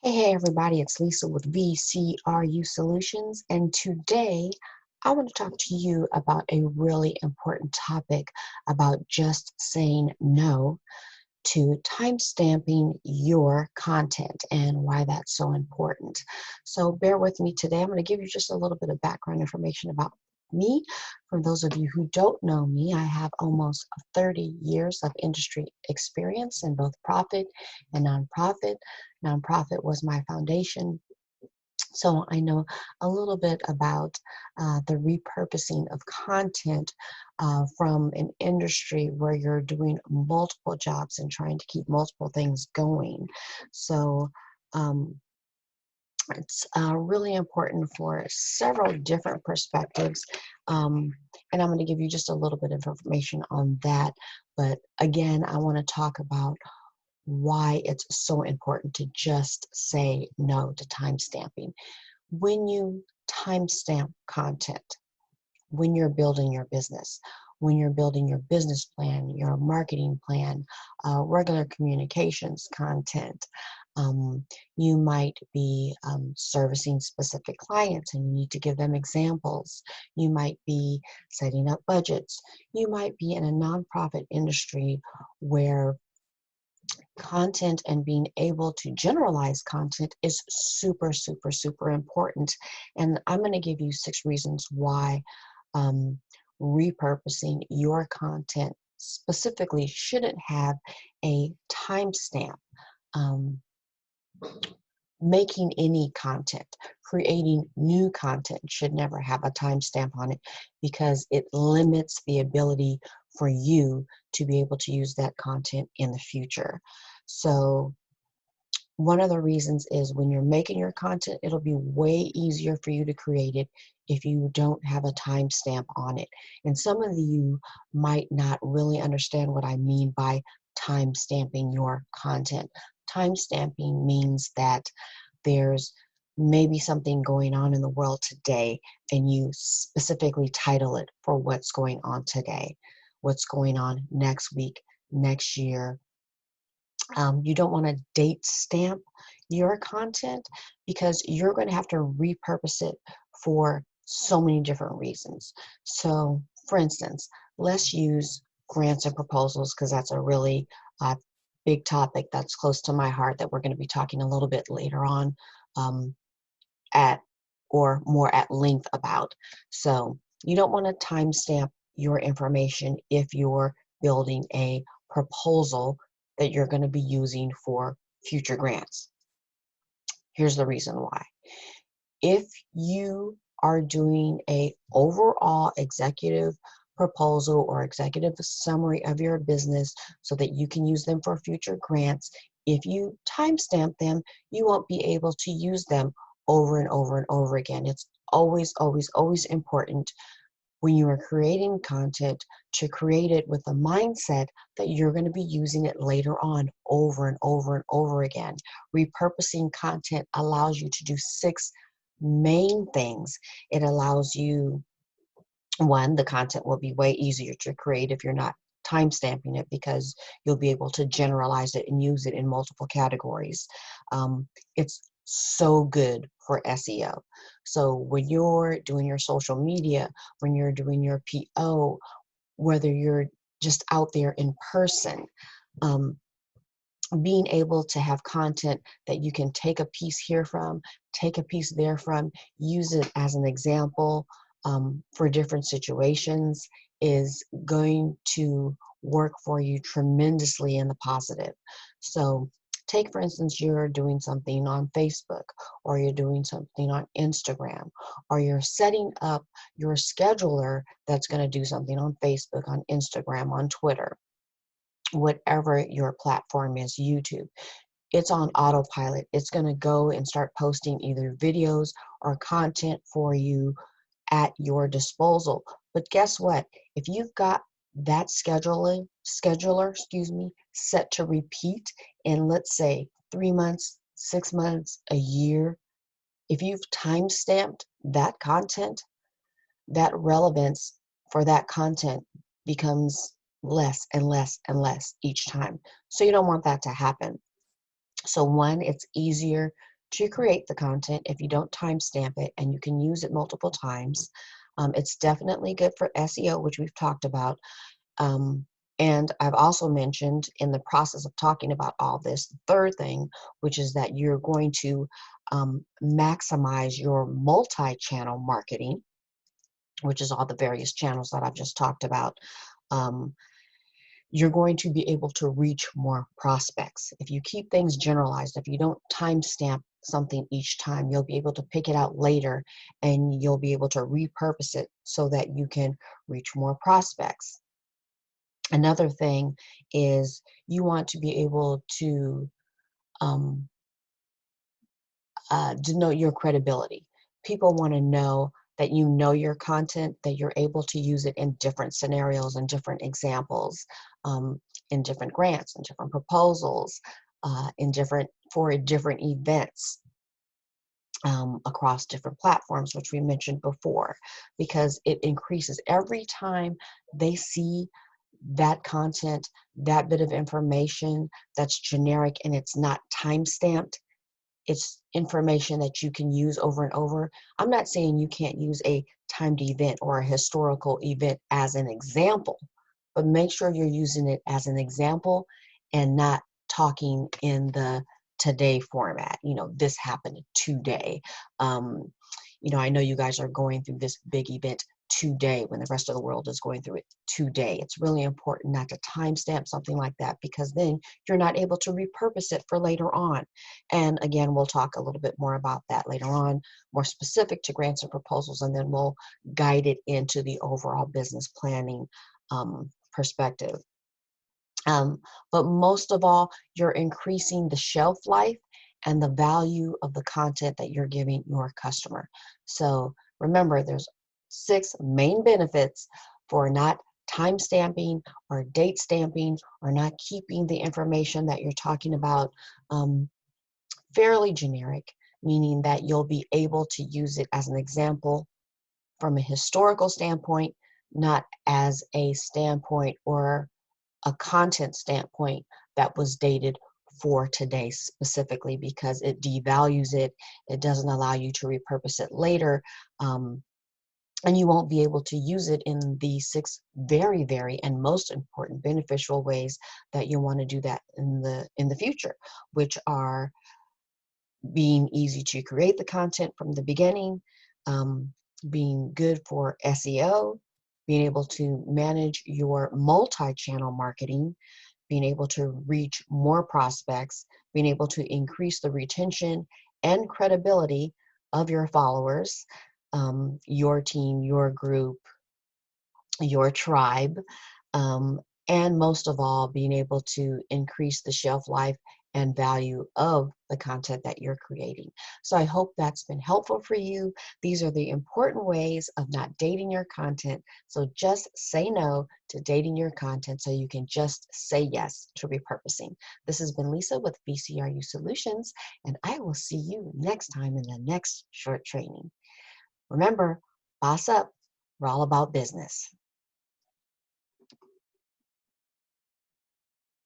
Hey everybody, it's Lisa with VCRU Solutions, and today I want to talk to you about a really important topic about just saying no to timestamping your content and why that's so important. So bear with me today. I'm going to give you just a little bit of background information about me. For those of you who don't know me, I have almost 30 years of industry experience in both profit and nonprofit. Nonprofit was my foundation, so I know a little bit about the repurposing of content from an industry where you're doing multiple jobs and trying to keep multiple things going. So um, it's really important for several different perspectives. Um, and I'm going to give you just a little bit of information on that. But again, I want to talk about why it's so important to just say no to timestamping. When you timestamp content, when you're building your business, when you're building your business plan, your marketing plan, regular communications content, you might be servicing specific clients and you need to give them examples. You might be setting up budgets. You might be in a nonprofit industry where content and being able to generalize content is super, super, super important. And I'm going to give you 6 reasons why um, repurposing your content specifically shouldn't have a timestamp. Um, Making any content, creating new content should never have a timestamp on it because it limits the ability for you to be able to use that content in the future. So one of the reasons is when you're making your content, it'll be way easier for you to create it if you don't have a timestamp on it. And some of you might not really understand what I mean by timestamping your content. Timestamping means that there's maybe something going on in the world today, and you specifically title it for what's going on today, what's going on next week, next year. You don't want to date stamp your content because you're going to have to repurpose it for so many different reasons. So, for instance, let's use grants and proposals because that's a really big topic that's close to my heart that we're going to be talking a little bit later on um, at or more at length about. So, you don't want to timestamp your information if you're building a proposal that you're going to be using for future grants. Here's the reason why. If you are doing a overall executive proposal or executive summary of your business so that you can use them for future grants, if you timestamp them, you won't be able to use them over and over and over again. It's always, always, always important when you are creating content to create it with the mindset that you're going to be using it later on over and over and over again. Repurposing content allows you to do 6 main things. It allows you, one, the content will be way easier to create if you're not time stamping it because you'll be able to generalize it and use it in multiple categories. It's so good for SEO. So when you're doing your social media, when you're doing your PO, whether you're just out there in person, um, being able to have content that you can take a piece here from, take a piece there from, use it as an example for different situations is going to work for you tremendously in the positive. So take, for instance, you're doing something on Facebook or you're doing something on Instagram or you're setting up your scheduler that's going to do something on Facebook, on Instagram, on Twitter, whatever your platform is, YouTube. It's on autopilot. It's going to go and start posting either videos or content for you at your disposal. But guess what? If you've got that scheduler, set to repeat in, let's say, 3 months, 6 months, a year, if you've time stamped that content, that relevance for that content becomes less and less and less each time. So you don't want that to happen. So one, it's easier to create the content if you don't timestamp it and you can use it multiple times. It's definitely good for SEO, which we've talked about. Um, and I've also mentioned in the process of talking about all this, the third thing, which is that you're going to maximize your multi-channel marketing, which is all the various channels that I've just talked about. Um, you're going to be able to reach more prospects. If you keep things generalized, if you don't timestamp something each time, you'll be able to pick it out later and you'll be able to repurpose it so that you can reach more prospects. Another thing is you want to be able to um, denote your credibility. People want to know that you know your content, that you're able to use it in different scenarios and different examples, um, in different grants and different proposals, for different events. Across different platforms, which we mentioned before, because it increases every time they see that content, that bit of information that's generic and it's not time stamped. It's information that you can use over and over. I'm not saying you can't use a timed event or a historical event as an example, but make sure you're using it as an example and not talking in the today format. This happened today. Um, I know you guys are going through this big event today when the rest of the world is going through it today. It's really important not to timestamp something like that, because then you're not able to repurpose it for later on. And again, we'll talk a little bit more about that later on, more specific to grants and proposals, and then we'll guide it into the overall business planning perspective. But most of all, you're increasing the shelf life and the value of the content that you're giving your customer. So remember, there's 6 main benefits for not time stamping or date stamping or not keeping the information that you're talking about fairly generic, meaning that you'll be able to use it as an example from a historical standpoint, not as a standpoint or a content standpoint that was dated for today specifically, because it devalues it. It doesn't allow you to repurpose it later. And you won't be able to use it in the 6 very, very and most important beneficial ways that you want to do that in the future, which are being easy to create the content from the beginning, being good for SEO, being able to manage your multi-channel marketing, being able to reach more prospects, being able to increase the retention and credibility of your followers, your team, your group, your tribe, um, and most of all, being able to increase the shelf life and value of the content that you're creating. So I hope that's been helpful for you. These are the important ways of not dating your content. So just say no to dating your content so you can just say yes to repurposing. This has been Leesa with BCRU Solutions, and I will see you next time in the next short training. Remember, boss up. We're all about business.